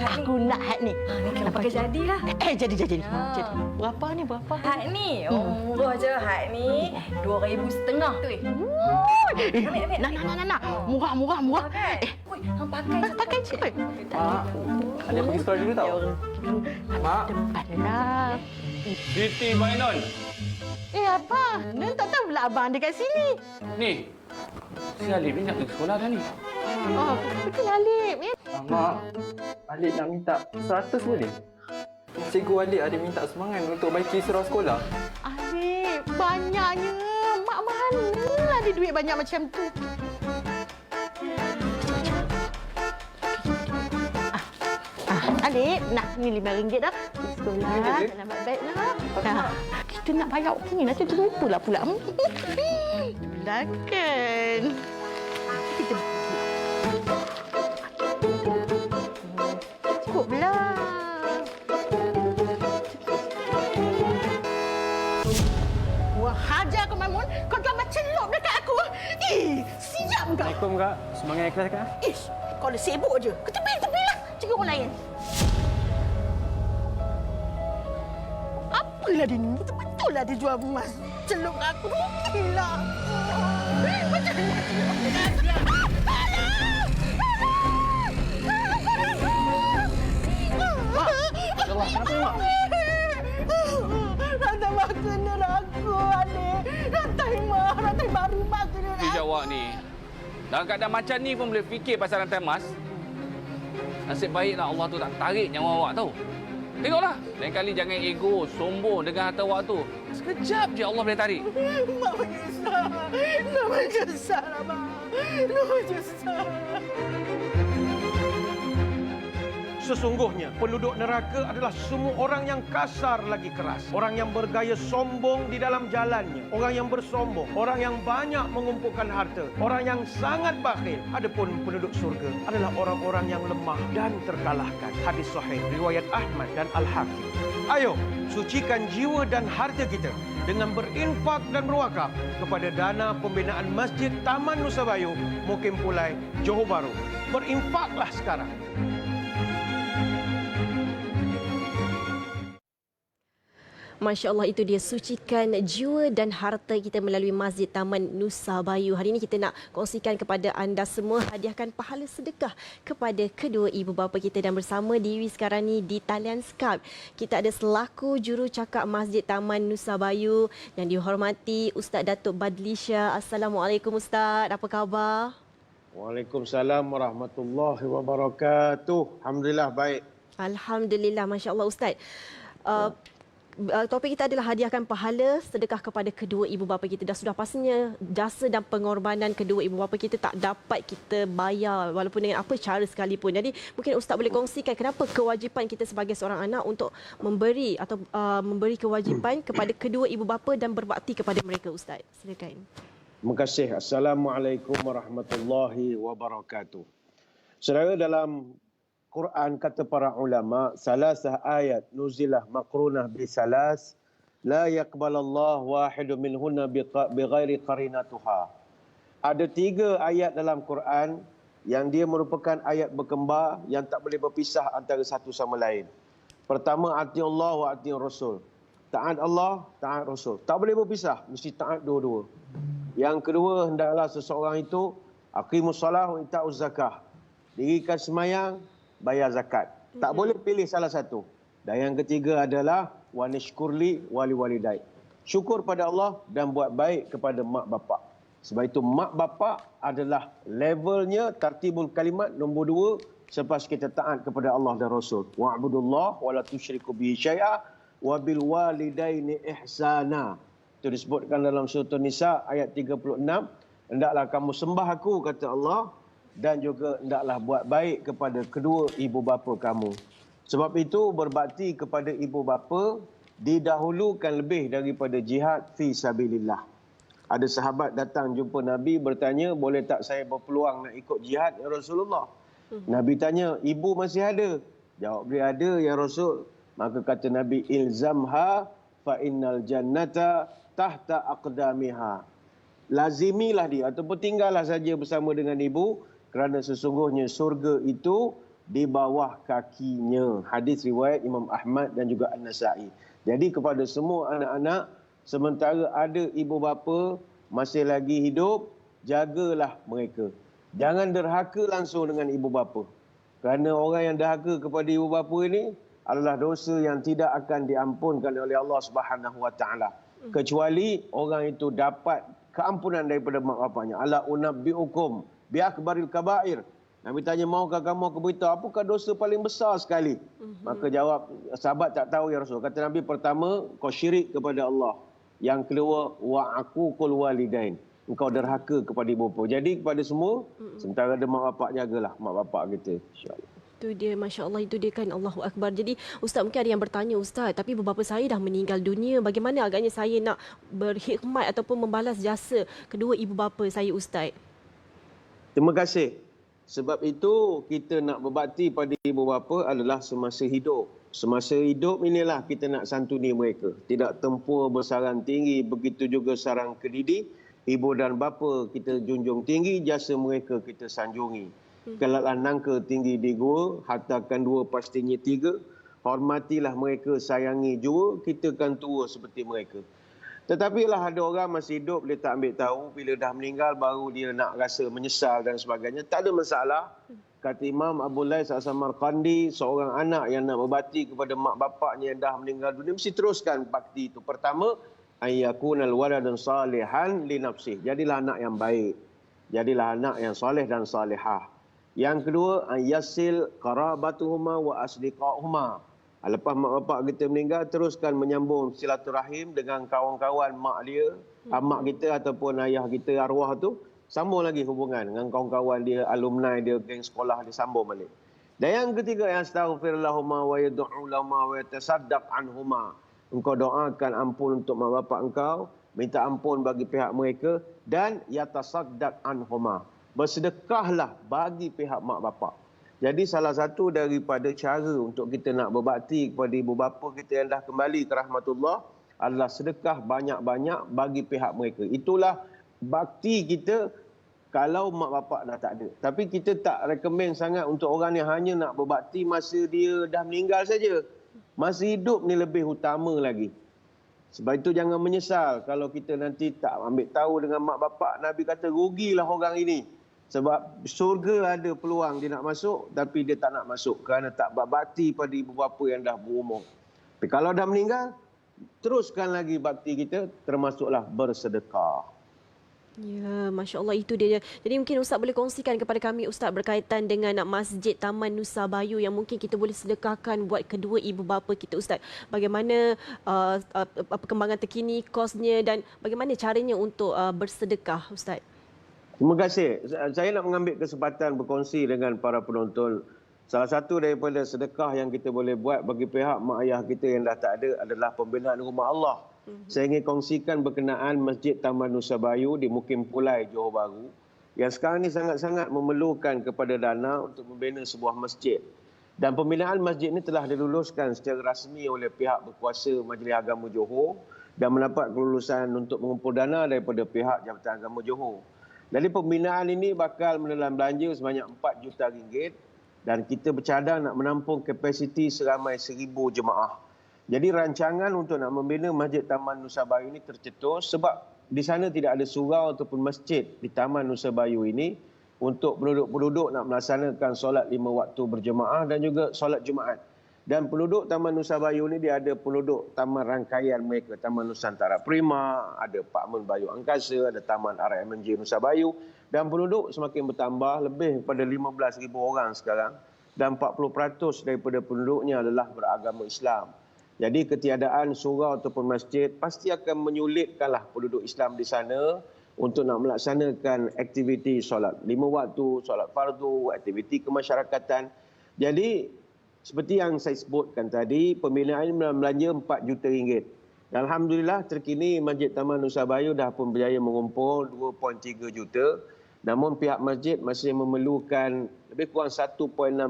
Aku nak hat ni. Ni kena pakai jadilah. Jadi. Jadi. Berapa ni? Hat ni, murah je hat ni. 2,500 tu. Nak. Murah. Pakai. Hang pakai. Pakai je. Mak, ada pergi sekolah dulu tau. Mak. Tempatlah. Siti Mainon. Apa? Dan tak tahu pula abang ada kat sini. Ni. Si Alif ni nak pergi sekolah dah ni. Betul Alif. Mak, Alif nak minta 100 boleh? Cikgu Alif ada minta semangat untuk baiki surau sekolah. Alif, banyaknya. Mak mana ada duit banyak macam tu? Alif, nah ni RM5 dah. Pergi sekolah, nak baik-baiklah. Kita nak bayar ni, nanti terlupa pula. Belakang. Kita cukuplah. Wah, hajar kau Mamun. Kau telah macam celup dekat aku. Siap kau. Assalamualaikum, Kak. Semangat ikhlas, Kak. Kau dah sibuk je. Ke tepi-tepilah. Cakap orang lain. Apalah dia ni? Betul-betul lah dia jual emas. Celup aku. Rugilah. Macam Rantai mak kena aku, adik. Rantai baru mak kena aku. Fikir awak ni. Dalam keadaan macam ni pun boleh fikir pasal rantai emas. Nasib baiklah Allah tu tak tarik nyawa awak tahu. Tengoklah. Lain kali jangan ego, sombong dengan harta awak tu. Sekejap je Allah boleh tarik. Mak menyesal. Nak menyesal, Abang. Nak menyesal. Sesungguhnya, penduduk neraka adalah semua orang yang kasar lagi keras. Orang yang bergaya sombong di dalam jalannya. Orang yang bersombong. Orang yang banyak mengumpulkan harta. Orang yang sangat bakhil. Adapun penduduk surga adalah orang-orang yang lemah dan terkalahkan. Hadis sahih riwayat Ahmad dan Al-Hakim. Ayo, sucikan jiwa dan harta kita dengan berinfak dan berwakaf kepada dana pembinaan Masjid Taman Nusa Bayu, Mukim Pulai, Johor Bahru. Berinfaklah sekarang. Masya Allah, itu dia, sucikan jiwa dan harta kita melalui Masjid Taman Nusa Bayu. Hari ini kita nak kongsikan kepada anda semua, hadiahkan pahala sedekah kepada kedua ibu bapa kita. Dan bersama diri sekarang ni di talian Skype, kita ada selaku jurucakap Masjid Taman Nusa Bayu yang dihormati Ustaz Datuk Badlisha. Assalamualaikum Ustaz, apa khabar? Waalaikumsalam warahmatullahi wabarakatuh. Alhamdulillah baik. Alhamdulillah, Masya Allah Ustaz. Topik kita adalah hadiahkan pahala sedekah kepada kedua ibu bapa kita. Dah sudah pastinya jasa dan pengorbanan kedua ibu bapa kita tak dapat kita bayar walaupun dengan apa cara sekalipun. Jadi mungkin Ustaz boleh kongsikan kenapa kewajipan kita sebagai seorang anak untuk memberi atau memberi kewajipan kepada kedua ibu bapa dan berbakti kepada mereka, Ustaz. Silakan. Terima kasih. Assalamualaikum warahmatullahi wabarakatuh. Saudara, dalam Quran kata para ulama, salasah ayat nuzilah maqrunah bi salas la yaqbalallah wahidun minhunna bighairi qarinatuha. Ada 3 ayat dalam Quran yang dia merupakan ayat berkembar yang tak boleh berpisah antara satu sama lain. Pertama, ati Allah wa ati Rasul. Taat Allah, taat Rasul. Tak boleh berpisah, mesti taat dua-dua. Yang kedua, hendaklah seseorang itu aqimus salah wa ita'uz zakah. Dirikan semayang, bayar zakat. Tak boleh pilih salah satu. Dan yang ketiga adalah wa nishkurli wali walidai. Syukur pada Allah dan buat baik kepada mak bapak. Sebab itu mak bapak adalah levelnya tartibul kalimat nombor 2 selepas kita taat kepada Allah dan Rasul. Wa'budullah wa la tusyriku bihi syai'a wa bil walidaini ihsana. Itu disebutkan dalam surah Nisa ayat 36. Hendaklah kamu sembah aku, kata Allah, dan juga hendaklah buat baik kepada kedua ibu bapa kamu. Sebab itu berbakti kepada ibu bapa didahulukan lebih daripada jihad fi sabilillah. Ada sahabat datang jumpa Nabi bertanya, boleh tak saya berpeluang nak ikut jihad ya Rasulullah? Nabi tanya, ibu masih ada? Jawab dia, ada ya Rasul. Maka kata Nabi, ilzamha fa innal jannata tahta aqdamiha. Lazimilah dia ataupun tinggallah saja bersama dengan ibu, kerana sesungguhnya surga itu di bawah kakinya. Hadis riwayat Imam Ahmad dan juga An-Nasa'i. Jadi kepada semua anak-anak, sementara ada ibu bapa masih lagi hidup, jagalah mereka. Jangan derhaka langsung dengan ibu bapa. Kerana orang yang derhaka kepada ibu bapa ini adalah dosa yang tidak akan diampunkan oleh Allah Subhanahu Wa Taala. Kecuali orang itu dapat keampunan daripada mak bapanya. Ala unabbiukum bi akbaril kabair. Nabi tanya, maukah kamu aku beritahu apakah dosa paling besar sekali? Maka jawab, sahabat tak tahu ya Rasul. Kata Nabi, pertama, kau syirik kepada Allah. Yang kedua, wa aququl walidain. Engkau derhaka kepada ibu bapa. Jadi kepada semua, sementara ada mak bapak, jagalah mak bapak kita. InsyaAllah. Itu dia, Masya Allah, itu dia kan, Allahu Akbar. Jadi Ustaz, mungkin ada yang bertanya, Ustaz, tapi bapa saya dah meninggal dunia. Bagaimana agaknya saya nak berkhidmat ataupun membalas jasa kedua ibu bapa saya, Ustaz? Terima kasih. Sebab itu kita nak berbakti pada ibu bapa adalah semasa hidup. Semasa hidup inilah kita nak santuni mereka. Tidak tempur besaran tinggi, begitu juga sarang kedidi. Ibu dan bapa kita junjung tinggi, jasa mereka kita sanjungi. Kelaklah nangka tinggi di gua, hartakan dua pastinya tiga. Hormatilah mereka, sayangi jua, kita kan tua seperti mereka. Tetapi lah ada orang masih hidup, dia tak ambil tahu. Bila dah meninggal, baru dia nak rasa menyesal dan sebagainya. Tak ada masalah. Kata Imam Abu Lais As-Samarqandi, seorang anak yang nak berbakti kepada mak bapaknya yang dah meninggal dunia, mesti teruskan bakti itu. Pertama, ayyakunal waladan salihan li nafsih. Jadilah anak yang baik. Jadilah anak yang soleh dan salihah. Yang kedua, ayyasil qarabatuhuma wa asdiqahuma. Lepas mak bapak kita meninggal, teruskan menyambung silaturahim dengan kawan-kawan mak dia, mak kita ataupun ayah kita arwah tu, sambung lagi hubungan dengan kawan-kawan dia, alumni dia, geng sekolah dia, sambung balik. Dan yang ketiga, yastaghfirlahuma wa yad'u lahuma wa yatasaddaq anhuma. Engkau doakan ampun untuk mak bapak engkau, minta ampun bagi pihak mereka, dan yatasaddaq anhuma. Bersedekahlah bagi pihak mak bapak. Jadi salah satu daripada cara untuk kita nak berbakti kepada ibu bapa kita yang dah kembali ke rahmatullah adalah sedekah banyak-banyak bagi pihak mereka. Itulah bakti kita kalau mak bapak dah tak ada. Tapi kita tak rekomen sangat untuk orang yang hanya nak berbakti masa dia dah meninggal saja. Masa hidup ni lebih utama lagi. Sebab itu jangan menyesal kalau kita nanti tak ambil tahu dengan mak bapak. Nabi kata rugilah orang ini. Sebab syurga ada peluang dia nak masuk, tapi dia tak nak masuk kerana tak berbakti pada ibu bapa yang dah berumur. Tapi kalau dah meninggal, teruskan lagi bakti kita, termasuklah bersedekah. Ya, Masya Allah, itu dia. Jadi mungkin Ustaz boleh kongsikan kepada kami, Ustaz, berkaitan dengan Masjid Taman Nusa Bayu yang mungkin kita boleh sedekahkan buat kedua ibu bapa kita, Ustaz. Bagaimana perkembangan terkini, kosnya dan bagaimana caranya untuk bersedekah, Ustaz? Terima kasih. Saya nak mengambil kesempatan berkongsi dengan para penonton. Salah satu daripada sedekah yang kita boleh buat bagi pihak mak ayah kita yang dah tak ada adalah pembinaan rumah Allah. Saya ingin kongsikan berkenaan Masjid Taman Nusa Bayu di Mukim Pulai, Johor Bahru, yang sekarang ini sangat-sangat memerlukan kepada dana untuk membina sebuah masjid. Dan pembinaan masjid ini telah diluluskan secara rasmi oleh pihak berkuasa Majlis Agama Johor dan mendapat kelulusan untuk mengumpul dana daripada pihak Jabatan Agama Johor. Jadi pembinaan ini bakal menelan belanja sebanyak 4 juta ringgit dan kita bercadang nak menampung kapasiti seramai 1,000 jemaah. Jadi rancangan untuk nak membina Masjid Taman Nusa Bayu ini tercetus sebab di sana tidak ada surau ataupun masjid di Taman Nusa Bayu ini untuk penduduk-penduduk nak melaksanakan solat 5 waktu berjemaah dan juga solat Jumaat. Dan penduduk Taman Nusa Bayu ni dia ada penduduk taman rangkaian mereka, Taman Nusantara Prima, ada Pak Mun Bayu Angkasa, ada Taman RMNJ Nusa Bayu dan penduduk semakin bertambah lebih daripada 15,000 orang sekarang dan 40% daripada penduduknya adalah beragama Islam. Jadi ketiadaan surau ataupun masjid pasti akan menyulitkanlah penduduk Islam di sana untuk nak melaksanakan aktiviti solat 5 waktu, solat fardu, aktiviti kemasyarakatan. Jadi seperti yang saya sebutkan tadi, pembinaan ini belanja 4 juta ringgit. Dan alhamdulillah terkini Masjid Taman Nusa Bayu dah pun berjaya mengumpul 2.3 juta. Namun pihak masjid masih memerlukan lebih kurang 1.6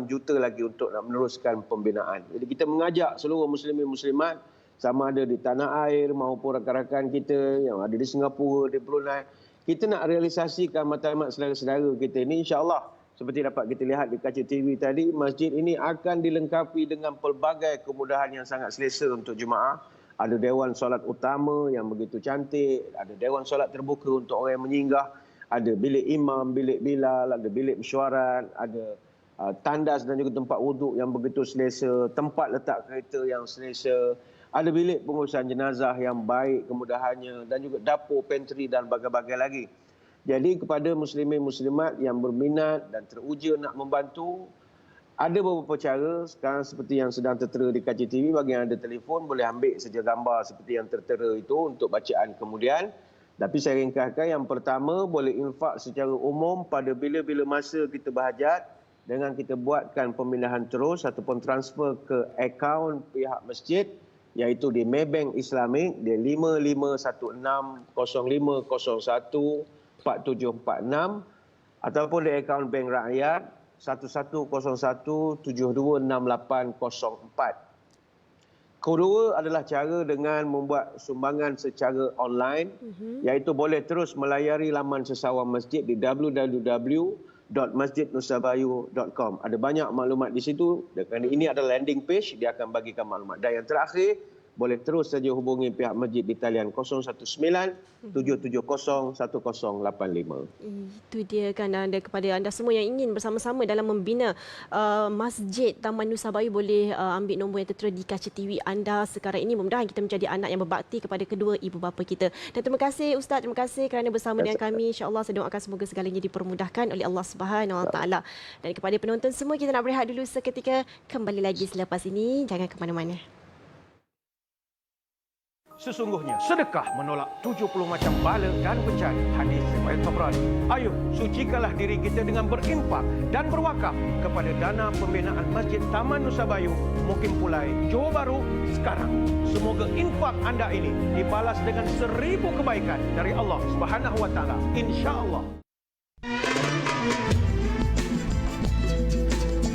juta lagi untuk nak meneruskan pembinaan. Jadi kita mengajak seluruh muslimin muslimat sama ada di tanah air maupun rakan-rakan kita yang ada di Singapura, di Brunei, kita nak realisasikan matlamat saudara-saudara kita ini, insya-Allah seperti dapat kita lihat di kaca TV tadi, masjid ini akan dilengkapi dengan pelbagai kemudahan yang sangat selesa untuk jemaah. Ada dewan solat utama yang begitu cantik, ada dewan solat terbuka untuk orang yang menyingsah, ada bilik imam, bilik bilal, ada bilik mesyuarat, ada tandas dan juga tempat wuduk yang begitu selesa, tempat letak kereta yang selesa, ada bilik pengurusan jenazah yang baik kemudahannya dan juga dapur, pantry dan bagai-bagai lagi. Jadi kepada muslimin muslimat yang berminat dan teruja nak membantu, ada beberapa cara sekarang seperti yang sedang tertera di kaca TV. Bagi yang ada telefon boleh ambil saja gambar seperti yang tertera itu untuk bacaan kemudian. Tapi saya ringkaskan, yang pertama boleh infak secara umum pada bila-bila masa kita berhajat dengan kita buatkan pemindahan terus ataupun transfer ke akaun pihak masjid, iaitu di Maybank Islamik di 55160501 4746 ataupun di akaun Bank Rakyat 1101726804. Kedua adalah cara dengan membuat sumbangan secara online, iaitu boleh terus melayari laman sesawang masjid di www.masjidnusabayu.com. Ada banyak maklumat di situ. Dan ini adalah landing page, dia akan bagikan maklumat. Dan yang terakhir, boleh terus saja hubungi pihak masjid di talian 019-770-1085. Itu dia kan anda, kepada anda semua yang ingin bersama-sama dalam membina Masjid Taman Nusa Bayu, boleh ambil nombor yang tertera di kaca TV anda sekarang ini. Mudah-mudahan kita menjadi anak yang berbakti kepada kedua ibu bapa kita. Dan terima kasih Ustaz, terima kasih kerana bersama dengan kami. InsyaAllah saya doakan semoga segalanya dipermudahkan oleh Allah Subhanahu Wa Taala. Dan kepada penonton semua, kita nak berehat dulu seketika. Kembali lagi selepas ini. Jangan ke mana-mana. Sesungguhnya sedekah menolak 70 macam bala dan bencana. Hadis riwayat Tabrani. Ayuh, sucikanlah diri kita dengan berinfak dan berwakaf kepada dana pembinaan Masjid Taman Nusa Bayu, Mukim Pulai, Johor Bahru sekarang. Semoga infak anda ini dibalas dengan 1000 kebaikan dari Allah Subhanahu Wa Taala. Insya-Allah.